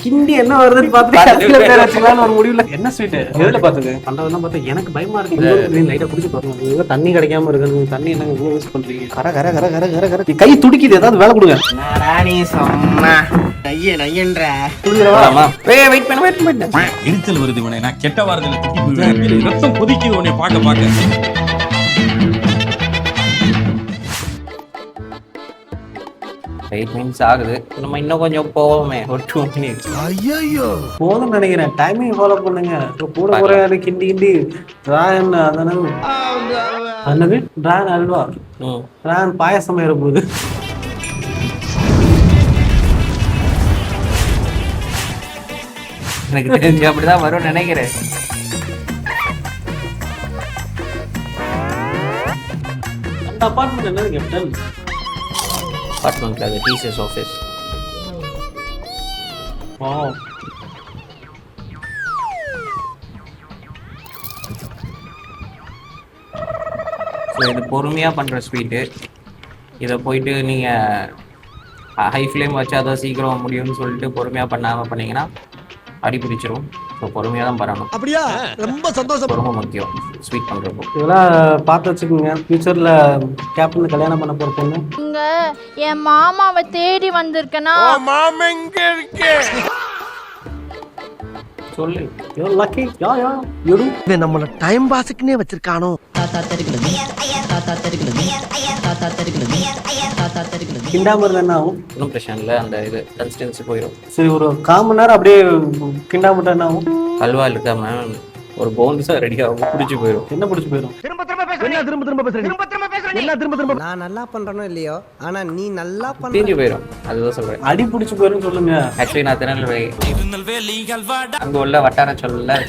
கிண்டி என்ன வருதுன்னு பார்த்துட்டு ஒரு முடிவுல என்ன ஸ்வீட் எதுல பாத்துங்க பண்றதெல்லாம் பார்த்தா எனக்கு பயமா இருக்கு. லைட்டா குடிச்சு பாருங்க, தண்ணி கிடைக்காம இருக்கு. தண்ணி என்ன இவ்வளவு யூஸ் பண்றீங்க? கர கர கர கர கர கர கை துடிக்குது, ஏதாவது வேலை கொடுங்க. எரிச்சல் வருது உடனே, நான் கெட்ட வாரத்தில் ரத்தம் கொதிக்குது உடனே பார்க்க பார்க்க. ஆகுது, நம்ம இன்னும் கொஞ்சம் போவோமே, ஒரு 2 minutes. ஐயோ போதும் நினைக்கிறேன். டைமிங் ஃபாலோ பண்ணுங்க. கூட குறையாது கிண்டி கிண்டி டிராகன் அன்னது டிராகன் அல்வா, டிராகன் பாயசம் ஏற போகுது. எனக்கு தெரிஞ்சு அப்படிதான் வரும் நினைக்கிறேன். அந்த அபார்ட்மெண்ட் என்னது கேப்டன்? அபார்ட்மெண்ட்ல அது டிசிஎஸ் ஆஃபீஸ். ஸோ இது பொறுமையாக பண்ணுற ஸ்வீட்டு. இதை போயிட்டு நீங்கள் ஹை ஃப்ளேம் வச்சு அதை சீக்கிரம் முடியும்னு சொல்லிட்டு பொறுமையாக பண்ணாமல் பண்ணிங்கன்னா அடி பிடிச்சிரும். ஸோ பொறுமையாக தான் பண்ணணும். அப்படியா? ரொம்ப சந்தோஷம். ரொம்ப முக்கியம் ஸ்வீட் பண்ணுறப்போ. இதெல்லாம் பார்த்து வச்சுக்கோங்க. ஃபியூச்சரில் கேப்டன் கல்யாணம் பண்ண போகிற பொண்ணு இங்க என் மாமாவை தேடி வந்திருக்கேனா? சொல்லு. லக்கி யா யா எடு நம்மள டைம் பாஸ்க்குனே வச்சிருக்கானோ. கிண்டாம இருந்தா என்ன ஆகும்? ஒன்றும் பிரச்சனை இல்லை, அந்த இது கன்சிஸ்டன்சி போயிடும். சரி, ஒரு 1/4 மணி நேரம் அப்படியே கிண்டாமட்டா என்ன ஆகும்? அல்வா இருக்காம ஒரு பவுன்ஸா ரெடி ஆகும், பிடிச்சி போயிடும். என்ன பிடிச்சி போயிடும்? நான் நல்லா பண்றனோ இல்லையோ, ஆனா நீ நல்லா தீஞ்சு போயிடும். அதுதான் சொல்றேன், அடி பிடிச்சி போயிடும் சொல்லுங்க. ஆக்சுவலி நான் திருநெல்வேலி அங்க உள்ள வட்டார சொல்றேன்,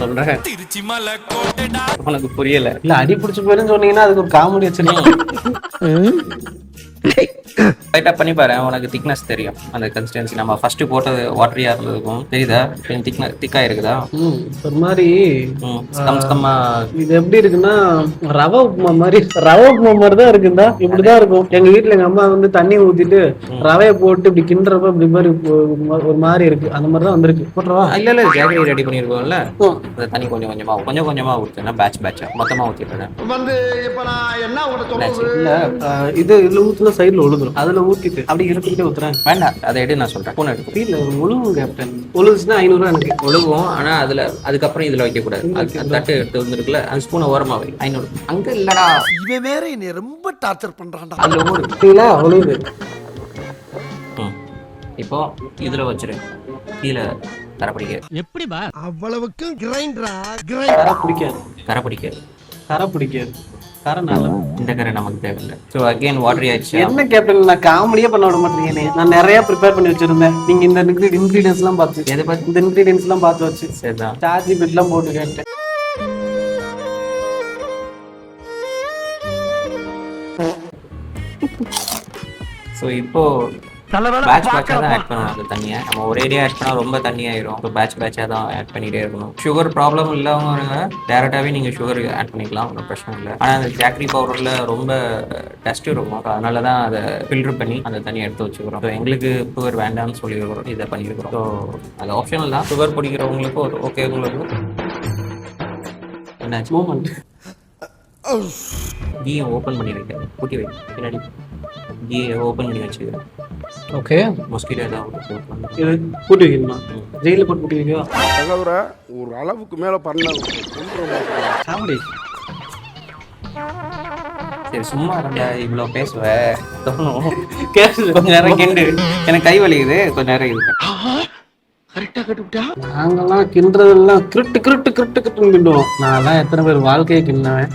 உனக்கு புரியல. இல்ல அடி பிடிச்சி போயிடும் சொன்னீங்கன்னா அதுக்கு ஒரு காமெடி வச்சிருக்கேன். லைட்டா பண்ணி பாரு, உனக்கு திக்னஸ் தெரியும். அந்த கன்சிஸ்டன்சி நம்ம ஃபர்ஸ்ட் போட்டது வாட்டரியா இருந்ததுக்கும் தெரியுதா? திக்கா இருக்குதா? ஒரு மாதிரி கம்மா. இது எப்படி இருக்குன்னா ரவா உப்புமா மாதிரி தான் இருக்குதா? இப்படிதான் இருக்கும். எங்க வீட்டுல எங்க அம்மா வந்து தண்ணி ஊத்திட்டு ரவையை போட்டு இப்படி கிண்டுறப்ப இப்படி மாதிரி ஒரு மாதிரி இருக்கு. அந்த மாதிரிதான் வந்திருக்கு. போட்டுறவா? இல்ல ஜாகரி ரெடி பண்ணிருக்கோம்ல, அந்த தண்ணி கொஞ்சம் கொஞ்சமா ஊத்துனா பேட்சா மொத்தமா ஊத்திடுறேன். இல்ல இதுல ஊத்துனா சைடுல ஒழுதுரும். அதுல ஊத்திட்டு அப்படி எடுத்துக்கிட்டே ஊத்துறேன். வேண்டாம், அதை எடு, நான் சொல்றேன். பூனை எடுத்து வீட்டுல ஒழுகும் கேப்டன். ஒழுகுச்சுன்னா 500 ரூபா எனக்கு ஒழுகும். ஆனா அதுக்கப்புறம் இதுல வைக்க கூடாது. தட்டு எடுத்து வந்துருக்குல்ல, அந்த ஸ்பூனை ஓரமா வை. 500 அங்க இல்லடா. இவன் வேற என்னை ரொம்ப டார்ச்சர் பண்றான்டா. அதுல ஓடு ஒழுகுது. இப்போ இதுல வச்சிரு. கீழே கரை பிடிக்க. எப்படிபா அவ்வளவுக்கு கிரைண்டரா? கரை பிடிக்காது. இந்த கரை நமக்கு தேவையில்லை. ஸோ அகைன் வாட்டரி ஆயிடுச்சு. என்ன கேப்டன், நான் காமெடியே பண்ண விட மாட்டேங்க. நான் நிறைய ப்ரிப்பேர் பண்ணி வச்சிருந்தேன். நீங்க இந்த இன்கிரீடியன்ஸ் எல்லாம் பார்த்து எதை பார்த்து இந்த இன்கிரீடியன்ஸ் எல்லாம் பார்த்து வச்சு சரிதான் சார்ஜி பிட்லாம் போட்டு கேட்டேன். ஸோ இப்போ பேட்சா தான் ஆட் பண்ணணும். அந்த தண்ணியை நம்ம ஒரேடியாக ஆட் பண்ணால் ரொம்ப தண்ணியாயிரும். இப்போ பேட்சா தான் ஆட் பண்ணிகிட்டே இருக்கணும். சுகர் ப்ராப்ளம் இல்லாமல் டேரெக்டாகவே நீங்கள் சுகர் ஆட் பண்ணிக்கலாம், ஒன்றும் பிரச்சனை இல்லை. ஆனால் அந்த ஜாக்ரி பவுடரில் ரொம்ப டஸ்ட் இருக்கும். அதனால தான் அதை ஃபில்டர் பண்ணி அந்த தண்ணியை எடுத்து வச்சுக்கிறோம். ஸோ எங்களுக்கு சுகர் வேண்டாம்னு சொல்லியிருக்கிறோம், இதை பண்ணியிருக்கிறோம். ஸோ அது ஆப்ஷனல் தான். சுகர் பிடிக்கிறவங்களுக்கு ஓகே. உங்களுக்கு என்னாச்சு? மூமெண்ட் கீயை ஓப்பன் பண்ணியிருக்கேன். கூட்டி வை பின்னாடி. கீயை ஓப்பன் பண்ணி வச்சுக்கிறேன். ஓகே. மஸ்கிட்டோ ஏதாவது இது போட்டு வைக்கணுமா? ஜெயிலில் போட்டு போட்டு வைக்கவா? ஒரு அளவுக்கு மேல பண்ண காமெடி. சரி சும்மா இருந்தா இவ்வளோ பேசுவேன். கொஞ்ச நேரம் கிண்டு. எனக்கு கை வலிக்குது, கொஞ்ச நேரம் இருக்கு. நாங்கெல்லாம் கிண்டுறதெல்லாம் கிருட்டு கிண்டுவோம். நான் எத்தனை பேர் வாழ்க்கையை கிண்டினவன்.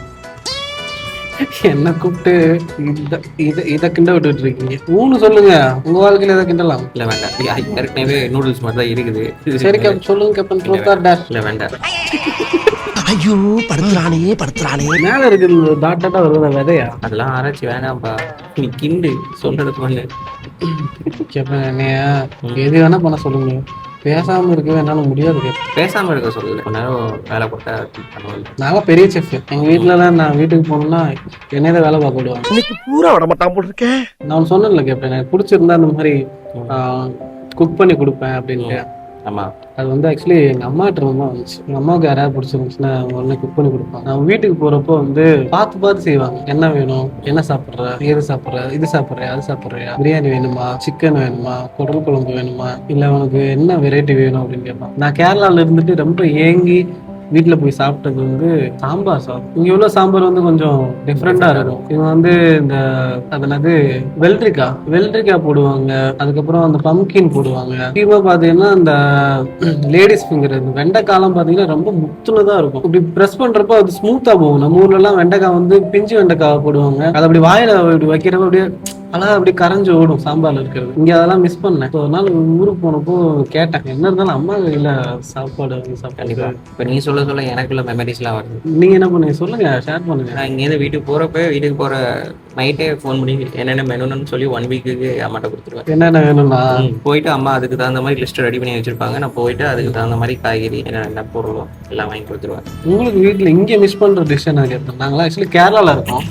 என்ன கூப்பிட்டு இதை கிண்ட விட்டுட்டு இருக்கீங்க. சொல்லுங்க, உங்க வாழ்க்கையில எதை கிண்டலாம்? இல்ல வேண்டாம், ஏற்கனவே நூடுல்ஸ் மாதிரி தான் இருக்குது. சரி கேப்டன், சொல்லுங்க கேப்டன். இல்ல வேண்டாம். ஐயோ படுத்துறானே. மேல இருக்கு டாட்டா வருவதா விதையா? அதெல்லாம் ஆராய்ச்சி வேணாம்ப்பா, நீ கிண்டு சொல்றது பண்ணு. கேப்டன் என்னைய எது வேணா பண்ண சொல்லுங்க. பேசாம இருக்கவே என்னால முடியாது. பேசாம இருக்க சொல்லல, கொஞ்ச நேரம் வேலை போட்டா பண்ணுவேன். நாங்க பெரிய செஃப். எங்க வீட்டுலலாம் நான் வீட்டுக்கு போனோம்னா என்னையதான் வேலை பார்க்க விடுவாங்க. இன்னைக்கு பூரா விட மாட்டான் போட்டிருக்கேன். நான் சொன்னேன்ல கேப்டன், எனக்கு பிடிச்சிருந்தா இந்த மாதிரி குக் பண்ணி கொடுப்பேன் அப்படின்ட்டு. ஆமாம். அது வந்து ஆக்சுவலி எங்கள் அம்மாட்ட தான் வந்துச்சு. எங்கள் அம்மாவுக்கு யாராவது பிடிச்சிருந்துச்சுன்னா உடனே குக் பண்ணி கொடுப்பாங்க. நான் வீட்டுக்கு போகிறப்போ வந்து பார்த்து செய்வாங்க. என்ன வேணும், என்ன சாப்பிட்ற, ஏது சாப்பிட்ற, இது சாப்பிட்றியா, அது சாப்பிட்றியா, பிரியாணி வேணுமா, சிக்கன் வேணுமா, குடல் குழம்பு வேணுமா, இல்லை உனக்கு என்ன வெரைட்டி வேணும் அப்படின்னு கேட்பாங்க. நான் கேரளாவில் இருந்துட்டு ரொம்ப ஏங்கி வீட்டில் போய் சாப்பிட்டது வந்து சாம்பார் சாதம். இங்கே உள்ள சாம்பார் வந்து கொஞ்சம் டிஃப்ரெண்டாக இருக்கும். இவங்க வந்து இந்த அதனது வெள்ளரிக்காய் போடுவாங்க, அதுக்கப்புறம் அந்த பம்கின் போடுவாங்க. முக்கியமாக பார்த்தீங்கன்னா இந்த லேடிஸ் ஃபிங்கர், இந்த வெண்டைக்காலாம் பார்த்தீங்கன்னா ரொம்ப முத்துனதாக இருக்கும். இப்படி ப்ரெஸ் பண்ணுறப்போ அது ஸ்மூத்தாக போகும். நம்ம ஊர்லலாம் வெண்டைக்காய் வந்து பிஞ்சு வெண்டைக்காய் போடுவாங்க, அதை அப்படி வாயில இப்படி வைக்கிறப்ப அப்படியே அழகா அப்படி கரைஞ்சு ஓடும் சாம்பார்ல இருக்கிறது. இங்க அதெல்லாம் மிஸ் பண்ணேன். ஒரு நாள் ஊருக்கு போனப்போ கேட்டேன், என்ன இருந்தாலும் அம்மா கையில சாப்பாடு வாங்கி சாப்பிட்டா. இப்போ நீ சொல்ல எனக்குள்ள மெமரிஸ்லாம் வருது. நீங்க என்ன பண்ணுங்க சொல்லுங்க, ஷேர் பண்ணுங்க. நான் இங்கேருந்து வீட்டுக்கு போற நைட்டே ஃபோன் பண்ணி என்னென்ன மெனுன்னு சொல்லி 1 வீக்குக்கு அம்மாட்ட கொடுத்துருவேன். என்னென்ன வேணும்னா போயிட்டு அம்மா அதுக்கு தகுந்த மாதிரி லிஸ்ட் ரெடி பண்ணி வச்சிருப்பாங்க. நான் போயிட்டு அதுக்கு தகுந்த மாதிரி காய்கறி என்ன பொருளும் எல்லாம் வாங்கி கொடுத்துருவேன். உங்களுக்கு வீட்டுல இங்கே மிஸ் பண்ற டிஷ் என்ன கேட்டேன். நாங்களாம் ஆக்சுவலி கேரளால இருக்கோம்.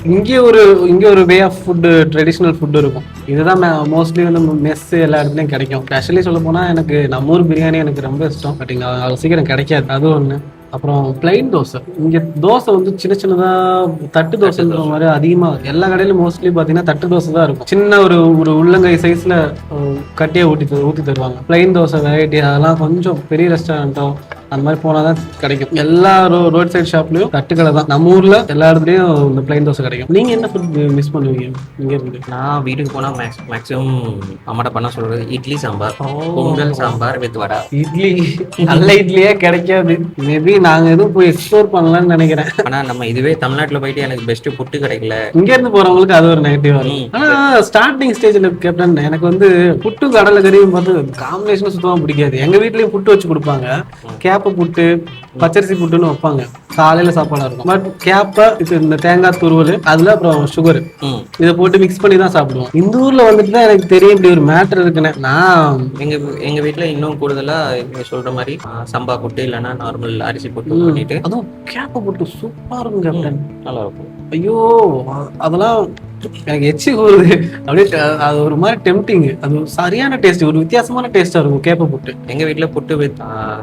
இங்கே ஒரு way of food, traditional food இருக்கும். இதுதான் மோஸ்ட்லி வந்து மெஸ் எல்லா இடத்துலையும் கிடைக்கும். ஆக்சுவலி சொல்ல போனால் எனக்கு நம்ம ஊர் பிரியாணி எனக்கு ரொம்ப இஷ்டம். பட் இங்கே அவ்வளோ சீக்கிரம் கிடைக்காது, அது ஒன்று. அப்புறம் பிளைன் தோசை. இங்கே தோசை வந்து சின்னதாக தட்டு தோசைன்ற மாதிரி அதிகமாக எல்லா கடையிலும் மோஸ்ட்லி பார்த்தீங்கன்னா தட்டு தோசை தான் இருக்கும். சின்ன ஒரு உள்ளங்கை சைஸில் கட்டியாக ஊற்றி தருவாங்க. பிளைன் தோசை வெரைட்டி அதெல்லாம் கொஞ்சம் பெரிய ரெஸ்டாரண்ட்டோ அந்த மாதிரி போனால் தான் கிடைக்கும். எல்லா ரோட் சைட் ஷாப்லையும் தட்டுக்கடை தான். நம்ம ஊரில் எல்லா இடத்துலையும் இந்த பிளைன் தோசை கிடைக்கும். நீங்கள் என்ன ஃபுட் மிஸ் பண்ணுவீங்க இங்கே இருந்து? நான் வீட்டுக்கு போனால் மேக்ஸிமம் அம்மாட்ட பண்ண சொல்கிறது இட்லி சாம்பார், பொங்கல் சாம்பார் வித் வடை. இட்லி நல்ல இட்லியே கிடைக்காது. மேபி நாங்கள் எதுவும் போய் எக்ஸ்ப்ளோர் பண்ணலாம்னு நினைக்கிறேன். ஆனால் நம்ம இதுவே தமிழ்நாட்டில் போயிட்டு எனக்கு பெஸ்ட் புட்டு கிடைக்கல. இங்கேருந்து போகிறவங்களுக்கு அது ஒரு நெகட்டிவ் வரும். ஆனால் ஸ்டார்டிங் ஸ்டேஜில் கேப்டன் எனக்கு வந்து புட்டு கடலை கறியும் பார்த்து காம்பினேஷன் சுத்தமாக பிடிக்காது. எங்கள் வீட்லேயும் புட்டு வச்சு கொடுப்பாங்க. கேப்பை புட்டு, பச்சரிசி புட்டுன்னு வைப்பாங்க. காலையில சாப்பாடா இருக்கும். பட் கேப்பை இந்த தேங்காய் துருவல், அதுல அப்புறம் சுகர் இதை போட்டு மிக்ஸ் பண்ணி தான் சாப்பிடுவோம். இந்த ஊர்ல வந்துட்டு தான் எனக்கு தெரியும் இப்படி ஒரு மேட்டர் இருக்குன்னு. நான் எங்க வீட்டுல இன்னும் கூடுதலா நீங்க சொல்ற மாதிரி சம்பா புட்டு இல்லைன்னா நார்மல் அரிசி புட்டு பண்ணிட்டு, அதுவும் கேப்பை புட்டு சூப்பரா இருக்கும் கேப்டன், நல்லா இருக்கும். ஐயோ அதெல்லாம் எனக்கு எச்சி கூறுது அப்படியே. அது ஒரு மாதிரி டெம்டிங். அது சரியான டேஸ்ட், ஒரு வித்தியாசமான டேஸ்டா இருக்கும் கேப்பை புட்டு. எங்க வீட்டுல புட்டு வித்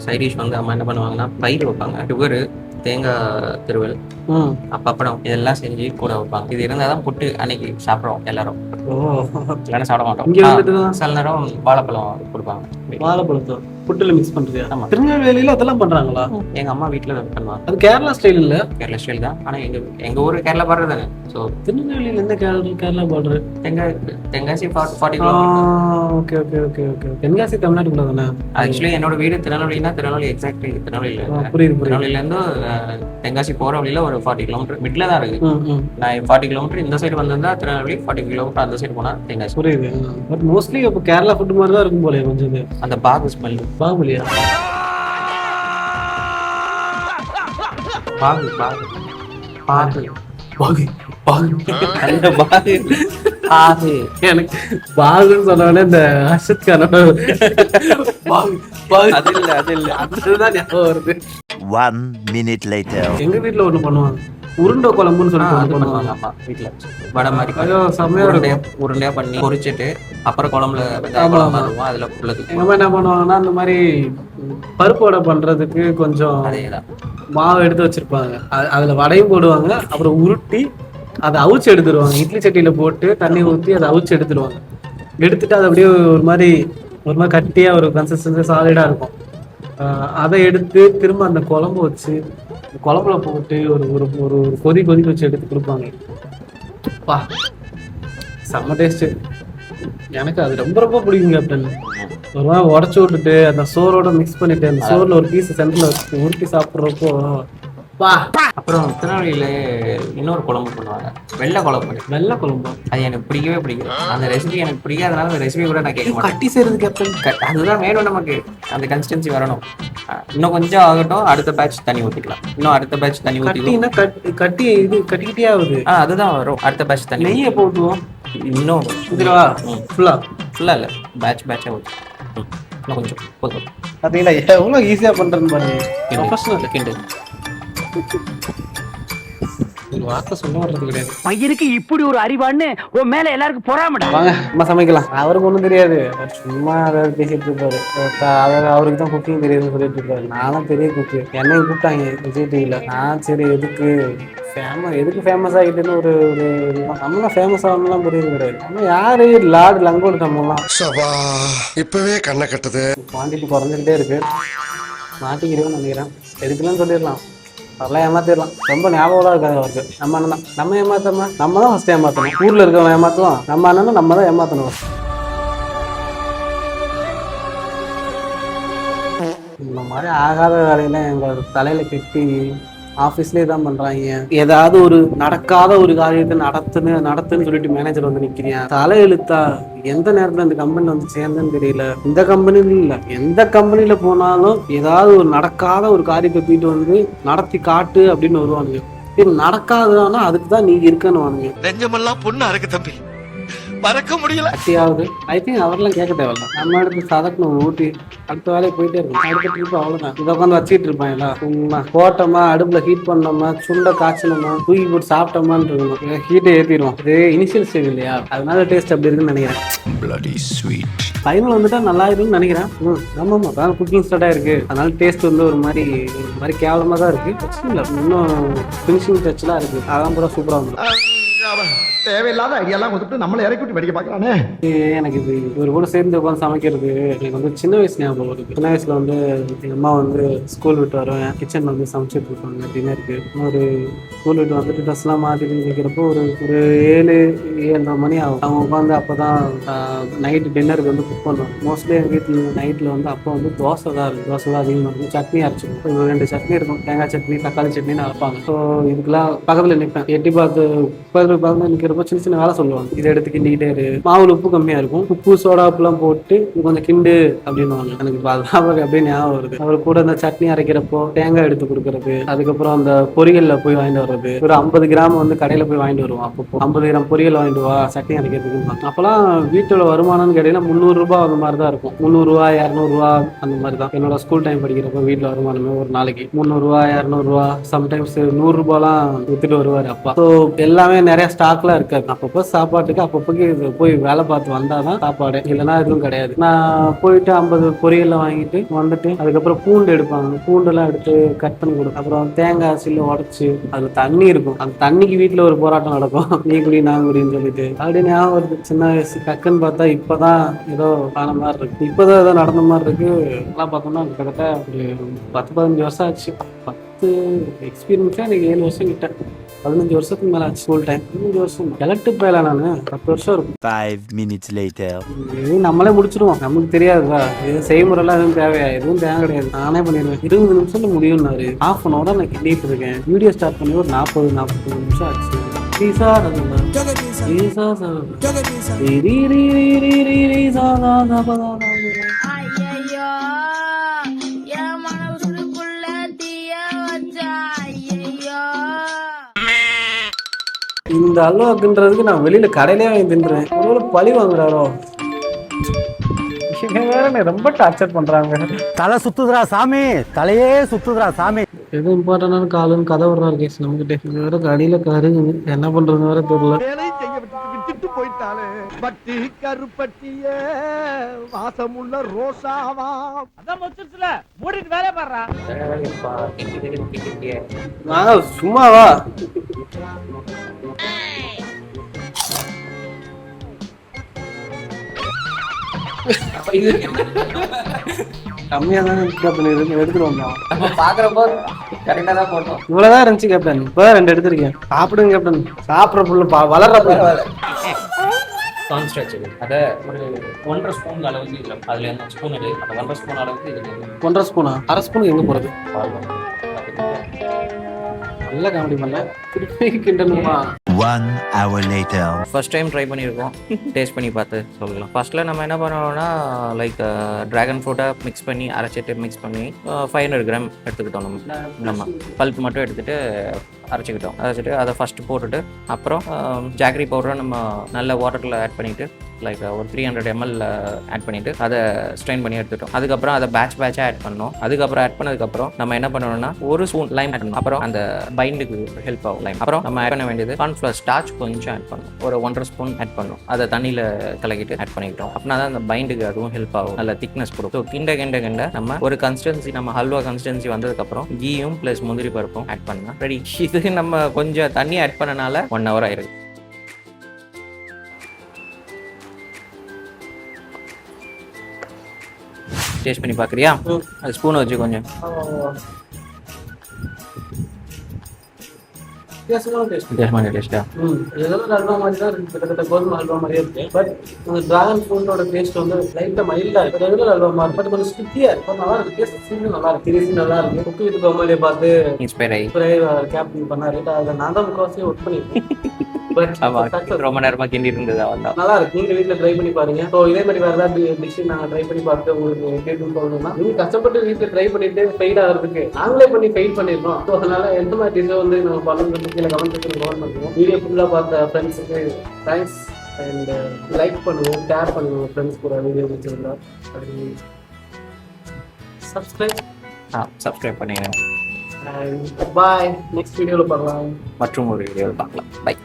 சைடிஷ் வந்து அம்மா என்ன பண்ணுவாங்கன்னா பயிர் வைப்பாங்க, சுகரு, தேங்காய் திருவல், பப்படம் இதெல்லாம் செஞ்சு கூட வைப்பாங்க. இது இருந்தாதான் புட்டு அன்னைக்கு சாப்பிடுவோம் எல்லாரும். இல்லைன்னா சாப்பிட மாட்டோம். இங்க வந்துட்டு சில நேரம் வாழைப்பழம் கொடுப்பாங்க. வாழைப்பழத்தை புட்டுல மிக்ஸ் பண்றது. ஆமா, திருநெல்வேலியில அதெல்லாம் பண்றாங்களா? எங்க அம்மா வீட்டுல பண்ணுவாங்க. அது கேரளா ஸ்டைல் இல்ல? கேரளா ஸ்டைல் தான். ஆனா எங்க ஊரு கேரளா பாடுறது தானே. ஸோ திருநெல்வேலியில இருந்து கேரளா பாடுறது Tenkasi 40 okay okay okay okay. Tenkasi தமிழ்நாட்டுக்குள்ள தானே? ஆக்சுவலி என்னோட வீடு திருநெல்வேலினா திருநெல்வேலி எக்ஸாக்ட்லி திருநெல்வேலியில. புரியுது. திருநெல்வேலியில இருந்து தென்காசி போற வழியில ஒரு 40 கிலோமீட்டர் மிட்ல தான் இருக்கு. நான் 40 கிலோமீட்டர் இந்த சைடு வந்திருந்தா திருநெல்வேலி, 40 கிலோமீட்டர் அந்த சைடு போனா தென்காசி. புரியுது. பட் மோஸ்ட்லி இப்போ கேரளா ஃபுட் மாதிரி தான் இருக்கும் போல கொஞ்சம். அந்த பாகு ஸ்மெல். பாகுலியா? பாகு பாகு பாகு பாகு பாகு அந்த பாகு பாகு. எனக்கு பாகுன்னு சொன்னோடனே இந்த அர்ஷத் கானோட பாகு பாகு அது இல்ல அதுதான் ஞாபகம் வருது. 1 minute later. எங்க வீட்டுல ஒண்ணு பண்ணுவாங்க, உருண்டை குழம்புன்னு சொல்லிட்டு பண்ணுவாங்க. அம்மா வீட்டுல வடை மாதிரி ஐயோ செம்மையா உருண்டையா பண்ணி பொரிச்சிட்டு அப்புறம் குழம்புல அதுல உள்ளது. எங்க அம்மா என்ன பண்ணுவாங்கன்னா அந்த மாதிரி பருப்பு வடை பண்றதுக்கு கொஞ்சம் அதேதான் மாவு எடுத்து வச்சிருப்பாங்க. அதுல வடையும் போடுவாங்க, அப்புறம் உருட்டி அதை அவிச்சு எடுத்துருவாங்க. இட்லி சட்டியில போட்டு தண்ணி ஊற்றி அதை அவிச்சு எடுத்துருவாங்க. எடுத்துட்டு அது அப்படியே ஒரு மாதிரி கட்டியா ஒரு கன்சிஸ்டன்சி சாலிடா இருக்கும். அதை எடுத்து திரும்ப அந்த குழம்பு வச்சு குழம்புல போட்டு ஒரு ஒரு கொதிக்க வச்சு எடுத்து கொடுப்பாங்க. பா செம்ம டேஸ்ட். எனக்கு அது ரொம்ப ரொம்ப பிடிக்கும் கேப்டன். ஒரு மாதிரி உடச்சி விட்டுட்டு அந்த சோறோட மிக்ஸ் பண்ணிட்டு அந்த சோறுல ஒரு பீஸ் சென்டர்ல வச்சு உருட்டி சாப்பிட்றப்போ பா. அப்புறம் திருநெல்வேலியில இன்னொரு குழம்பு பண்ணுவாங்க, வெள்ளை குழம்பு. அது எனக்கு பிடிக்கவே பிடிக்கும். அந்த ரெசிபி எனக்கு பிடிக்காதனால அந்த ரெசிபி கூட நான் கேட்க மாட்டேன். கட்டி செய்யறது கேப்டன் அதுதான் வேணும் நமக்கு. அந்த கன்சிஸ்டன்சி வரணும். இன்னும் கொஞ்சம் ஆகட்டும், அடுத்த பேட்ச் தண்ணி ஊற்றிக்கலாம். இன்னும் அடுத்த பேட்ச் தண்ணி ஊற்றிக்கலாம். கட்டி இது கட்டிக்கிட்டே ஆகுது. அதுதான் வரும் அடுத்த பேட்ச் தண்ணி. நெய்யை போட்டுவோம் இன்னும் இதுவா ஃபுல்லா இல்லை பேட்சாக ஊற்றி இன்னும் கொஞ்சம் போதும். பார்த்தீங்களா எவ்வளோ ஈஸியாக பண்ணுறேன்னு பாருங்க. ப்ரொஃபஷனல் கிண்டு ஒரு வார்த்தை சொல்ல வர்றது கிடையாது. பையனுக்கு இப்படி ஒரு அறிவான்னு உன் மேல எல்லாருக்கும் பொறாமடா. வாங்க நம்ம சமைக்கலாம். அவருக்கு ஒன்றும் தெரியாது, அவர் சும்மா அதாவது பேசிட்டு இருப்பாரு. அவருக்கு தான் குக்கிங் தெரியுதுன்னு சொல்லிட்டு இருப்பாரு. நானும் பெரிய குக்கு, என்னையும் கூப்பிட்டாங்க விஜய் டிவில. நான் சரி எதுக்கு ஃபேமஸ் ஆகிட்டுன்னு ஒரு நம்மளாம் ஃபேமஸ் ஆகணும்லாம் புரியுது கிடையாது. நம்ம யாரு லார்டு லங்கோடு நம்மலாம் இப்பவே கண்ணை கட்டுது. குவான்டிட்டி குறைஞ்சிக்கிட்டே இருக்கு. மாட்டிக்கிறோம்னு நினைக்கிறேன். எதுக்குலாம் சொல்லிடலாம், அதெல்லாம் ஏமாத்திடலாம். ரொம்ப ஞாபகம் இருக்காது அவருக்கு. நம்ம அண்ணன் தான் நம்ம ஏமாத்தோமா, நம்ம தான் ஃபர்ஸ்ட் ஏமாத்தணும். ஊர்ல இருக்கவங்க ஏமாத்துவோம், நம்ம அண்ணன் நம்ம தான் ஏமாத்தணும். இந்த மாதிரி ஆகாத வேலையெல்லாம் எங்க தலையில கட்டி ஆஃபீஸ்லேயே தான் பண்றாங்க. ஏதாவது ஒரு நடக்காத ஒரு காரியத்தை நடத்துன்னு சொல்லிட்டு மேனேஜர் வந்து நிக்கிறேன். தலை எழுத்தா எந்த நேரத்துல இந்த கம்பெனில வந்து சேர்ந்தேன்னு தெரியல. இந்த கம்பெனில இல்ல, எந்த கம்பெனில போனாலும் ஏதாவது ஒரு நடக்காத ஒரு காரியத்தை தூக்கிட்டு வந்து நடத்தி காட்டு அப்படின்னு வருவானுங்க. இது நடக்காதுன்னா அதுக்கு தான் நீங்க இருக்கன்னு வானுங்க. நெஞ்சமெல்லாம் பொண்ணா இருக்கு தம்பி, மறக்க முடியல. அத்தியாவது ஐ திங்க் அவரெல்லாம் கேட்க தேவையில்ல. நம்ம எடுத்து சதக்கணும் ஊட்டி அடுத்த வேலையை போயிட்டே இருக்கும். அடுத்த ட்ரிப் அவ்வளோதான். இதை உட்காந்து வச்சுட்டு இருப்பான் எல்லாம். சும்மா போட்டோமா, அடுப்புல ஹீட் பண்ணோமா, சுண்டை காய்ச்சணுமா, தூக்கி போட்டு சாப்பிட்டோமான்னு இருக்கணும். ஹீட்டை ஏற்றிடுவோம். இது இனிஷியல் ஸ்டேஜ் இல்லையா, அதனால டேஸ்ட் அப்படி இருக்குன்னு நினைக்கிறேன். ஃபைனல் வந்துட்டா நல்லா இருக்குன்னு நினைக்கிறேன். ஆமாம், அதான் குக்கிங் ஸ்டார்ட் ஆயிருக்கு. அதனால டேஸ்ட் வந்து ஒரு மாதிரி கேவலமாக தான் இருக்கு. இல்லை, இன்னும் ஃபினிஷிங் டச்லாம் இருக்கு. அதான் கூட சூப்பராக இருக்கும். தேவையில்லாத ஐடியாலாம் கொடுத்துட்டு நம்மளை இறக்கி விட்டு வெடிக்க பார்க்கறானே. எனக்கு இது இவர் கூட சேர்ந்து உட்காந்து சமைக்கிறது எனக்கு வந்து சின்ன வயசு ஞாபகம் வருது. சின்ன வயசுல வந்து எங்கள் அம்மா வந்து ஸ்கூல் விட்டு வருவேன், கிச்சனில் வந்து சமைச்சிட்டு இருப்பாங்க டின்னருக்கு. ஒரு ஸ்கூல் விட்டு வந்துட்டு ட்ரெஸ்லாம் மாற்றிட்டு நிற்கிறப்போ ஒரு 7-7:30 மணி ஆகும். அவங்க உட்காந்து அப்போ தான் நைட்டு டின்னருக்கு வந்து குக் பண்ணுவாங்க. மோஸ்ட்லி எங்கள் வீட்டில் நைட்டில் வந்து அப்போ வந்து தோசை தான் இருக்கும். தோசை தான் அதிகமாக இருக்கும். சட்னி அரைச்சிக்கும். ஒரு 2 சட்னி இருக்கும், தேங்காய் சட்னி, தக்காளி சட்னின்னு அரைப்பாங்க. ஸோ இதுக்கெல்லாம் பக்கத்தில் நிற்பேன். எட்டி பார்த்து நிற்கிறப்போ சின்ன சின்ன வேலை சொல்லுவாங்க. இதை எடுத்து கிண்டிக்கிட்டே இரு, மாவுல உப்பு கம்மியா இருக்கும், உப்பு சோடா உப்புலாம் போட்டு கொஞ்சம் கிண்டு அப்படின்னுவாங்க. எனக்கு அப்படியே ஞாபகம் வருது. அவர் கூட இந்த சட்னி அரைக்கிறப்போ தேங்காய் எடுத்து கொடுக்கறது, அதுக்கப்புறம் அந்த பொரியல்ல போய் வாங்கிட்டு வர்றது. ஒரு 50 கிராம் வந்து கடையில போய் வாங்கிட்டு வருவோம். அப்போ 50 கிராம் பொரியல் வாங்கிட்டு வா சட்னி அரைக்கிறதுக்கு. அப்பெல்லாம் வீட்டோட வருமானம்னு கேட்டீங்கன்னா 300 ரூபாய் அந்த மாதிரி தான் இருக்கும். 300 ரூபாய் 200 ரூபாய் அந்த மாதிரி தான். என்னோட ஸ்கூல் டைம் படிக்கிறப்போ வீட்டுல வருமானமே ஒரு நாளைக்கு 300 ரூபாய் 200 ரூபாய், சம்டைம்ஸ் 100 ரூபாய்லாம் வித்துட்டு வருவாரு அப்பா. ஸோ எல்லாமே நிறைய ஸ்டாக்லாம் இருக்காது. அப்பப்போ சாப்பாட்டுக்கு அப்பப்போக்கு போய் வேலை பார்த்து வந்தாதான் சாப்பாடு, இல்லைன்னா எதுவும் கிடையாது. நான் போயிட்டு 50 பொரியல்ல வாங்கிட்டு வந்துட்டு அதுக்கப்புறம் பூண்டு எடுப்பாங்க. பூண்டெல்லாம் எடுத்து கட் பண்ணி கொடுக்கும். அப்புறம் தேங்காய் சில்ல உடச்சு அதுல தண்ணி இருக்கும். அந்த தண்ணிக்கு வீட்டுல ஒரு போராட்டம் நடக்கும். நீ குடி நான் குடின்னு சொல்லிட்டு. அப்படியே ஞாபகம் வருது சின்ன வயசு. டக்குன்னு பார்த்தா இப்பதான் ஏதோ ஆன மாதிரி இருக்கு. இப்பதான் ஏதோ நடந்த மாதிரி இருக்கு. எல்லாம் பார்த்தோம்னா கிட்டத்தட்ட ஒரு 10-15 வருஷம் ஆச்சு. 10 எக்ஸ்பீரியன்ஸா எனக்கு 7 வருஷம் கிட்ட, 15 வருஷத்துக்கு மேல ஆச்சு. ஸ்கூல் டைம் 15 வருஷம். எலக்ட்ரிக் போயில நான் 10 வருஷம் இருக்கும். 5 minutes later. இது நம்மளே முடிச்சிருவோம். நமக்கு தெரியாதுதா இது செய்முறைலாம் எதுவும் தேவையா, எதுவும் தேவை கிடையாது. நானே பண்ணிடுவேன். 20 நிமிஷத்துல முடியும்னாரு. ½ an hour நான் கிண்டிட்டு இருக்கேன். வீடியோ ஸ்டார்ட் பண்ணி ஒரு 40-45 நிமிஷம் ஆச்சு. இந்த அல்வாக்குன்றதுக்கு நான் வெளியில கடையிலே வாங்கி தின்றேன். ஒருவேளை பழி வாங்குறாரோ? வேற ரொம்ப டார்ச்சர் பண்றாங்க. தலை சுத்துதுரா சாமி, தலையே சுத்துதுரா சாமி. எது இம்பார்ட்டன்டான காலுன்னு கதை விடுறாரு கேஸ் நம்மகிட்ட. வேற கடையில கருங்குது, என்ன பண்றது வேற தெரியல. வேலையும் செய்ய விட்டுட்டு போயிட்டாலே. பட்டி கருப்பட்டிய வாசமுள்ள ரோசாவா. அதான் மொச்சிருச்சுல, மூடிட்டு வேலைய பாடுறா. வாங்க சும்மாவா. கம்மியா தான் எடுத்துட்டு வந்தோம். பாக்குறப்போ கரெக்டா தான் போட்டோம். இவ்வளவுதான் இருந்துச்சு கேப்டன். இப்போ 2 எடுத்திருக்கேன். சாப்பிடுங்க கேப்டன். சாப்பிட்ற புள்ள வளர்ற கார்ன் ஸ்டார்ச் அதை ஒரு 1.5 ஸ்பூன் அளவுக்கு இல்லை. அதுல என்ன ஸ்பூன் எடு, அந்த 1.5 ஸ்பூன் அளவுக்கு இது 1.5 ஸ்பூனா? 1/2 ஸ்பூன் எங்க போறது? நல்ல காமெடி பண்ணல. திருப்பி கிண்டணுமா? 1 hour later. First time try பண்ணியிருக்கோம். டேஸ்ட் பண்ணி பார்த்து சொல்லலாம். ஃபர்ஸ்ட்டில் நம்ம என்ன பண்ணுவோம்னா லைக் ட்ராகன் ஃப்ரூட்டை மிக்ஸ் பண்ணி அரைச்சிட்டு மிக்ஸ் பண்ணி 500 கிராம் எடுத்துக்கிட்டோம். நம்ம பல்ப் மட்டும் எடுத்துகிட்டு அரைச்சிக்கிட்டோம். அதை ஃபஸ்ட்டு போட்டுட்டு அப்புறம் ஜாகரி பவுடரை நம்ம நல்ல வாட்டரில் ஆட் பண்ணிவிட்டு லைக் ஒரு 300 ml ஆட் பண்ணிவிட்டு அதை ஸ்ட்ரெயின் பண்ணி எடுத்துட்டோம். அதுக்கப்புறம் அதை பேட்சாக ஆட் பண்ணோம். அதுக்கப்புறம் ஆட் பண்ணதுக்கப்புறம் நம்ம என்ன பண்ணணும்னா ஒரு ஸ்பூன் லைம் ஆட் பண்ணணும். அப்புறம் அந்த பைண்டுக்கு ஹெல்ப் ஆகும் லைம். அப்புறம் நம்ம ஆட் பண்ண வேண்டியது கார்ன்ஃப்ளவர் ஸ்டார்ச் கொஞ்சம் ஆட் பண்ணணும். ஒரு 1.5 ஸ்பூன் ஆட் பண்ணணும். அதை தண்ணியில் கலக்கிட்டு ஆட் பண்ணிக்கிட்டோம். அப்படின்னா தான் அந்த பைண்டுக்கு அதுவும் ஹெல்ப் ஆகும், நல்ல திக்னஸ் கொடுக்கும். ஸோ கிண்ட நம்ம ஒரு கன்சிஸ்டன்சி, நம்ம ஹல்வா கன்சிஸ்டன்சி வந்ததுக்கப்புறம் கீயும் ப்ளஸ் முந்திரி பருப்பும் ஆட் பண்ணலாம். ரெடி. இது நம்ம கொஞ்சம் தண்ணி ஆட் பண்ணனால 1 hour ஆயிருக்கு. டேஸ்ட் பண்ணி பார்க்குறியா? அது ஸ்பூன் வச்சு கொஞ்சம் டேஸ்டா. எதோட அல்வா மாதிரி தான் இருக்கு, கிட்டத்தட்ட கோதுமை அல்வா மாதிரியே இருக்கு. பட் இந்த டிராகன் ஃப்ரூட்டோட டேஸ்ட் வந்து லைட்டா மைல்டா இருக்கு. ரெகுலர் அல்வா மாதிரி பட் கொஞ்சம் ஸ்டிக்கியா இருக்கு. நல்லா இருக்கு. டேஸ்ட் சீனும் நல்லா இருக்கு. சீரிஸ் நல்லா இருக்கு. குக்கு வித் கோமாளியை பார்த்து இன்ஸ்பயர் ஆகி கேப்டன் பண்ணாரு. அதை நான் தான் முக்கால்வாசி ஒர்க் பண்ணிருக்கேன். ரொம்ப நேரமா கிண்டி இருந்தது. நல்லா இருக்கு. நீங்க வீட்டுல ட்ரை பண்ணி பாருங்க. ஸோ இதே மாதிரி வேற ஏதாவது டிஷ் நாங்க ட்ரை பண்ணி பார்த்து உங்களுக்கு கேட்டு சொல்லணும்னா நீங்க கஷ்டப்பட்டு வீட்டுல ட்ரை பண்ணிட்டு ஃபெயில் ஆகிறதுக்கு நாங்களே பண்ணி ஃபெயில் பண்ணிருக்கோம். ஸோ அதனால எந்த மாதிரி டிஷ்ஷை வந்து நம்ம பண்ணணும் கீழே கமெண்ட் செக்ஷன் கமெண்ட் பண்ணுவோம். வீடியோ ஃபுல்லா பார்த்த ஃப்ரெண்ட்ஸுக்கு தேங்க்ஸ். அண்ட் லைக் பண்ணுவோம், ஷேர் பண்ணுவோம் ஃப்ரெண்ட்ஸ் கூட வீடியோ வச்சிருந்தா. சப்ஸ்கிரைப் பண்ணிடுங்க. பாய். நெக்ஸ்ட் வீடியோவில் பார்க்கலாம். மற்றும் ஒரு வீடியோவில் பார்க்கலாம். பை.